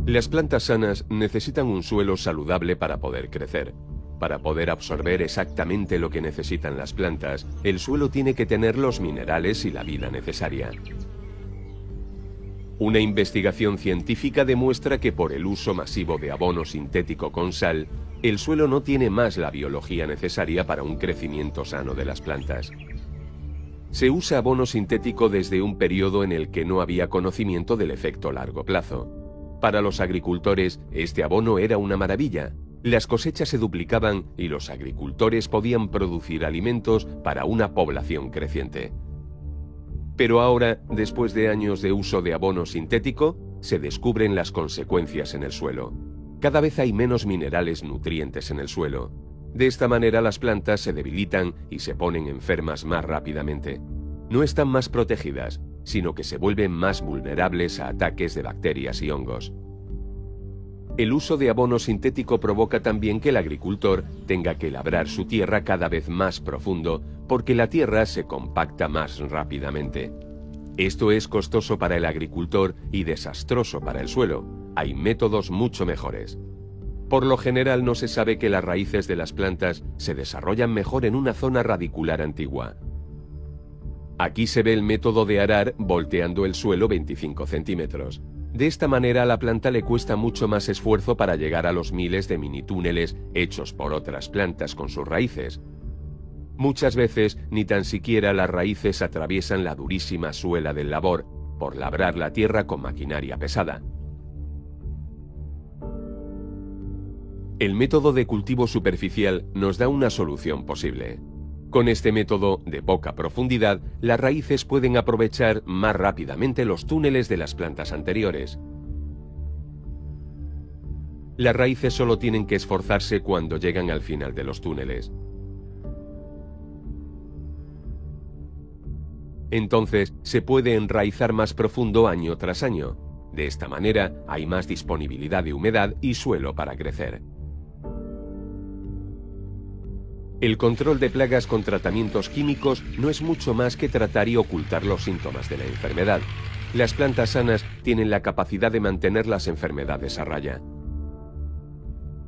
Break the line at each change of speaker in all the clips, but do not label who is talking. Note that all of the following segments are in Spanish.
Las plantas sanas necesitan un suelo saludable para poder crecer. Para poder absorber exactamente lo que necesitan las plantas, el suelo tiene que tener los minerales y la vida necesaria. Una investigación científica demuestra que por el uso masivo de abono sintético con sal, el suelo no tiene más la biología necesaria para un crecimiento sano de las plantas. Se usa abono sintético desde un periodo en el que no había conocimiento del efecto largo plazo. Para los agricultores, este abono era una maravilla. Las cosechas se duplicaban y los agricultores podían producir alimentos para una población creciente. Pero ahora, después de años de uso de abono sintético, se descubren las consecuencias en el suelo. Cada vez hay menos minerales nutrientes en el suelo. De esta manera las plantas se debilitan y se ponen enfermas más rápidamente. No están más protegidas, sino que se vuelven más vulnerables a ataques de bacterias y hongos. El uso de abono sintético provoca también que el agricultor tenga que labrar su tierra cada vez más profundo porque la tierra se compacta más rápidamente. Esto es costoso para el agricultor y desastroso para el suelo. Hay métodos mucho mejores. Por lo general no se sabe que las raíces de las plantas se desarrollan mejor en una zona radicular antigua. Aquí se ve el método de arar volteando el suelo 25 centímetros. De esta manera a la planta le cuesta mucho más esfuerzo para llegar a los miles de mini túneles hechos por otras plantas con sus raíces. Muchas veces ni tan siquiera las raíces atraviesan la durísima suela del labor, por labrar la tierra con maquinaria pesada. El método de cultivo superficial nos da una solución posible. Con este método de poca profundidad, las raíces pueden aprovechar más rápidamente los túneles de las plantas anteriores. Las raíces solo tienen que esforzarse cuando llegan al final de los túneles. Entonces, se puede enraizar más profundo año tras año. De esta manera, hay más disponibilidad de humedad y suelo para crecer. El control de plagas con tratamientos químicos no es mucho más que tratar y ocultar los síntomas de la enfermedad. Las plantas sanas tienen la capacidad de mantener las enfermedades a raya.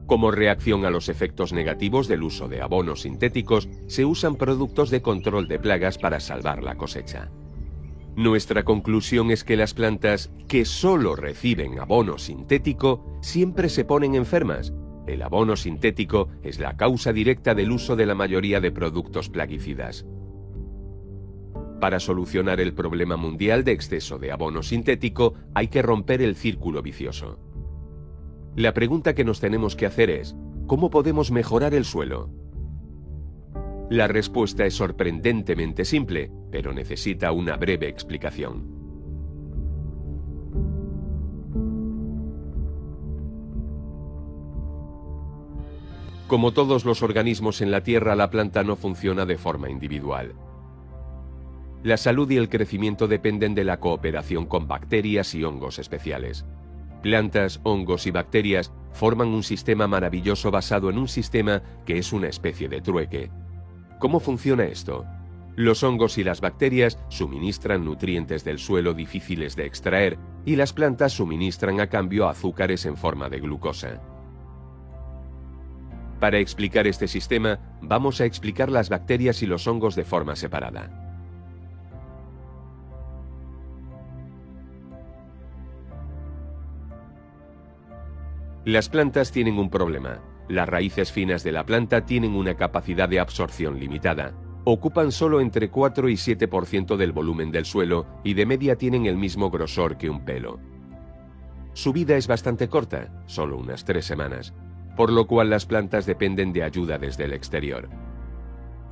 Como reacción a los efectos negativos del uso de abonos sintéticos, se usan productos de control de plagas para salvar la cosecha. Nuestra conclusión es que las plantas que solo reciben abono sintético siempre se ponen enfermas. El abono sintético es la causa directa del uso de la mayoría de productos plaguicidas. Para solucionar el problema mundial de exceso de abono sintético, hay que romper el círculo vicioso. La pregunta que nos tenemos que hacer es, ¿cómo podemos mejorar el suelo? La respuesta es sorprendentemente simple, pero necesita una breve explicación. Como todos los organismos en la Tierra, la planta no funciona de forma individual. La salud y el crecimiento dependen de la cooperación con bacterias y hongos especiales. Plantas, hongos y bacterias forman un sistema maravilloso basado en un sistema que es una especie de trueque. ¿Cómo funciona esto? Los hongos y las bacterias suministran nutrientes del suelo difíciles de extraer y las plantas suministran a cambio azúcares en forma de glucosa. Para explicar este sistema, vamos a explicar las bacterias y los hongos de forma separada. Las plantas tienen un problema. Las raíces finas de la planta tienen una capacidad de absorción limitada. Ocupan solo entre 4 y 7% del volumen del suelo y de media tienen el mismo grosor que un pelo. Su vida es bastante corta, solo unas 3 semanas. Por lo cual las plantas dependen de ayuda desde el exterior.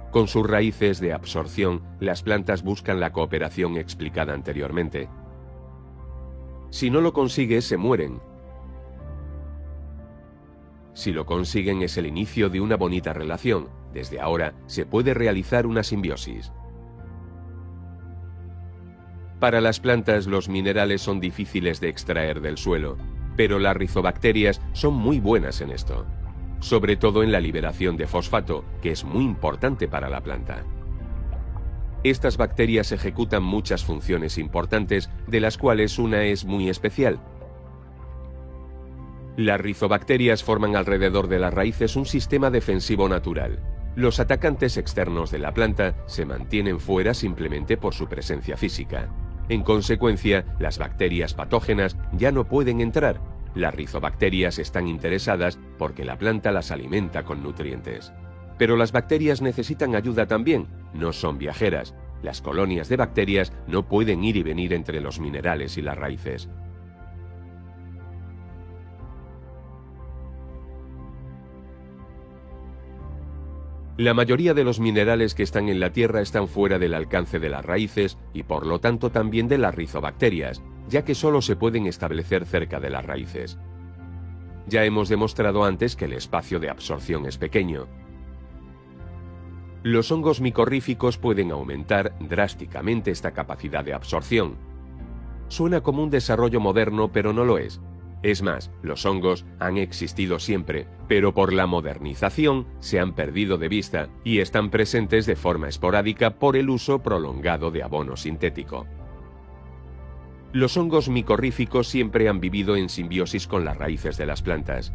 Con sus raíces de absorción, las plantas buscan la cooperación explicada anteriormente. Si no lo consigue, se mueren. Si lo consiguen, es el inicio de una bonita relación. Desde ahora se puede realizar una simbiosis. Para las plantas, los minerales son difíciles de extraer del suelo. Pero las rizobacterias son muy buenas en esto, sobre todo en la liberación de fosfato, que es muy importante para la planta. Estas bacterias ejecutan muchas funciones importantes, de las cuales una es muy especial. Las rizobacterias forman alrededor de las raíces un sistema defensivo natural. Los atacantes externos de la planta se mantienen fuera simplemente por su presencia física. En consecuencia, las bacterias patógenas ya no pueden entrar. Las rizobacterias están interesadas porque la planta las alimenta con nutrientes. Pero las bacterias necesitan ayuda también, no son viajeras. Las colonias de bacterias no pueden ir y venir entre los minerales y las raíces. La mayoría de los minerales que están en la Tierra están fuera del alcance de las raíces y por lo tanto también de las rizobacterias, ya que solo se pueden establecer cerca de las raíces. Ya hemos demostrado antes que el espacio de absorción es pequeño. Los hongos micorríficos pueden aumentar drásticamente esta capacidad de absorción. Suena como un desarrollo moderno, pero no lo es. Es más, los hongos han existido siempre, pero por la modernización se han perdido de vista y están presentes de forma esporádica por el uso prolongado de abono sintético. Los hongos micorríficos siempre han vivido en simbiosis con las raíces de las plantas.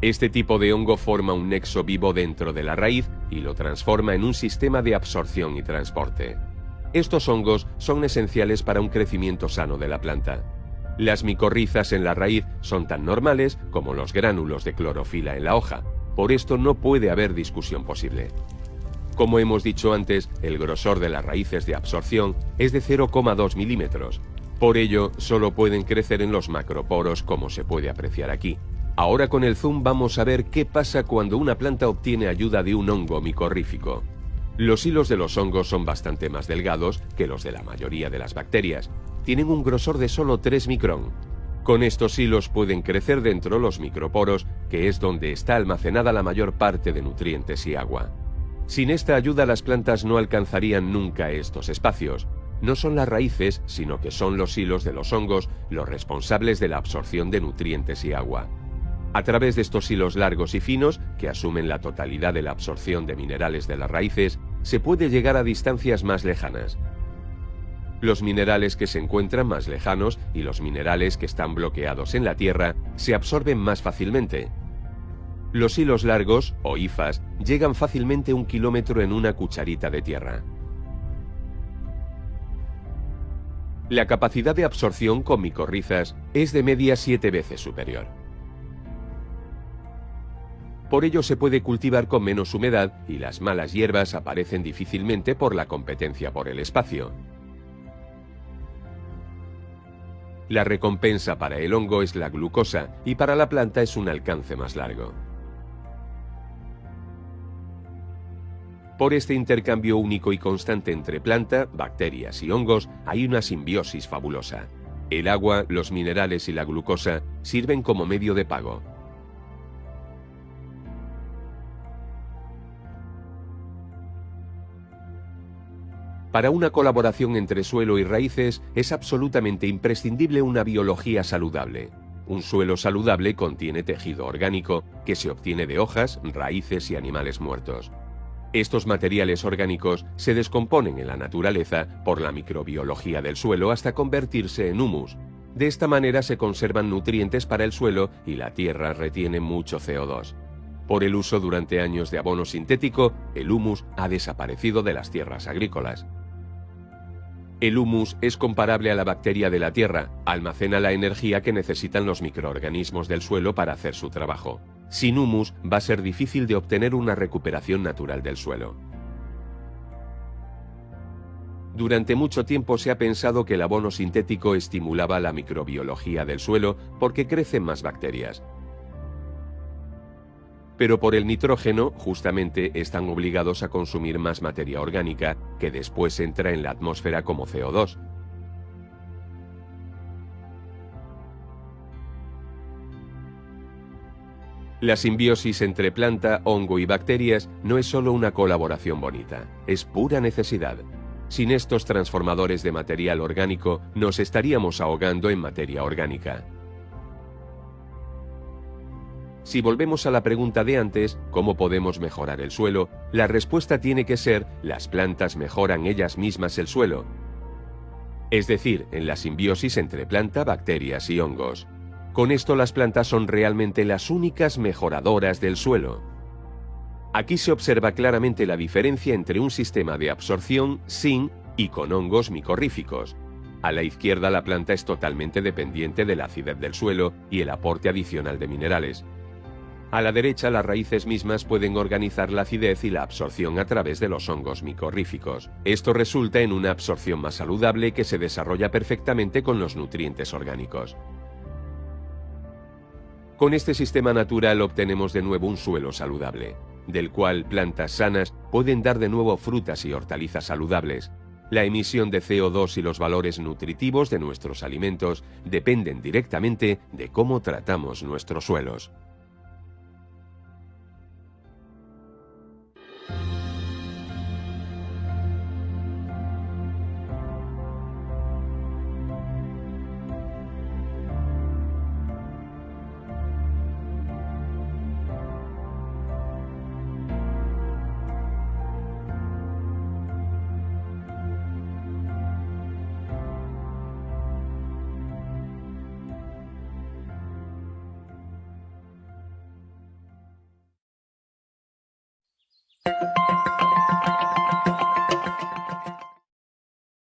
Este tipo de hongo forma un nexo vivo dentro de la raíz y lo transforma en un sistema de absorción y transporte. Estos hongos son esenciales para un crecimiento sano de la planta. Las micorrizas en la raíz son tan normales como los gránulos de clorofila en la hoja. Por esto no puede haber discusión posible. Como hemos dicho antes, el grosor de las raíces de absorción es de 0,2 milímetros. Por ello, solo pueden crecer en los macroporos, como se puede apreciar aquí. Ahora con el zoom vamos a ver qué pasa cuando una planta obtiene ayuda de un hongo micorrífico. Los hilos de los hongos son bastante más delgados que los de la mayoría de las bacterias. Tienen un grosor de solo 3 micrón. Con estos hilos pueden crecer dentro los microporos, que es donde está almacenada la mayor parte de nutrientes y agua. Sin esta ayuda las plantas no alcanzarían nunca estos espacios. No son las raíces, sino que son los hilos de los hongos los responsables de la absorción de nutrientes y agua. A través de estos hilos largos y finos, que asumen la totalidad de la absorción de minerales de las raíces, se puede llegar a distancias más lejanas. Los minerales que se encuentran más lejanos y los minerales que están bloqueados en la tierra se absorben más fácilmente. Los hilos largos, o hifas, llegan fácilmente 1 kilómetro en una cucharita de tierra. La capacidad de absorción con micorrizas es de media 7 veces superior. Por ello se puede cultivar con menos humedad y las malas hierbas aparecen difícilmente por la competencia por el espacio. La recompensa para el hongo es la glucosa y para la planta es un alcance más largo. Por este intercambio único y constante entre planta, bacterias y hongos hay una simbiosis fabulosa. El agua, los minerales y la glucosa sirven como medio de pago. Para una colaboración entre suelo y raíces es absolutamente imprescindible una biología saludable. Un suelo saludable contiene tejido orgánico que se obtiene de hojas, raíces y animales muertos. Estos materiales orgánicos se descomponen en la naturaleza por la microbiología del suelo hasta convertirse en humus. De esta manera se conservan nutrientes para el suelo y la tierra retiene mucho CO2. Por el uso durante años de abono sintético, el humus ha desaparecido de las tierras agrícolas. El humus es comparable a la bacteria de la tierra, almacena la energía que necesitan los microorganismos del suelo para hacer su trabajo. Sin humus va a ser difícil de obtener una recuperación natural del suelo. Durante mucho tiempo se ha pensado que el abono sintético estimulaba la microbiología del suelo porque crecen más bacterias. Pero por el nitrógeno, justamente están obligados a consumir más materia orgánica que después entra en la atmósfera como CO2. La simbiosis entre planta, hongo y bacterias no es solo una colaboración bonita, es pura necesidad. Sin estos transformadores de material orgánico, nos estaríamos ahogando en materia orgánica. Si volvemos a la pregunta de antes, ¿cómo podemos mejorar el suelo?, la respuesta tiene que ser: las plantas mejoran ellas mismas el suelo. es decir, en la simbiosis entre planta, bacterias y hongos. Con esto las plantas son realmente las únicas mejoradoras del suelo. Aquí se observa claramente la diferencia entre un sistema de absorción sin y con hongos micorríficos. A la izquierda la planta es totalmente dependiente de la acidez del suelo y el aporte adicional de minerales. A la derecha las raíces mismas pueden organizar la acidez y la absorción a través de los hongos micorríficos. Esto resulta en una absorción más saludable que se desarrolla perfectamente con los nutrientes orgánicos. Con este sistema natural obtenemos de nuevo un suelo saludable, del cual plantas sanas pueden dar de nuevo frutas y hortalizas saludables. La emisión de CO2 y los valores nutritivos de nuestros alimentos dependen directamente de cómo tratamos nuestros suelos.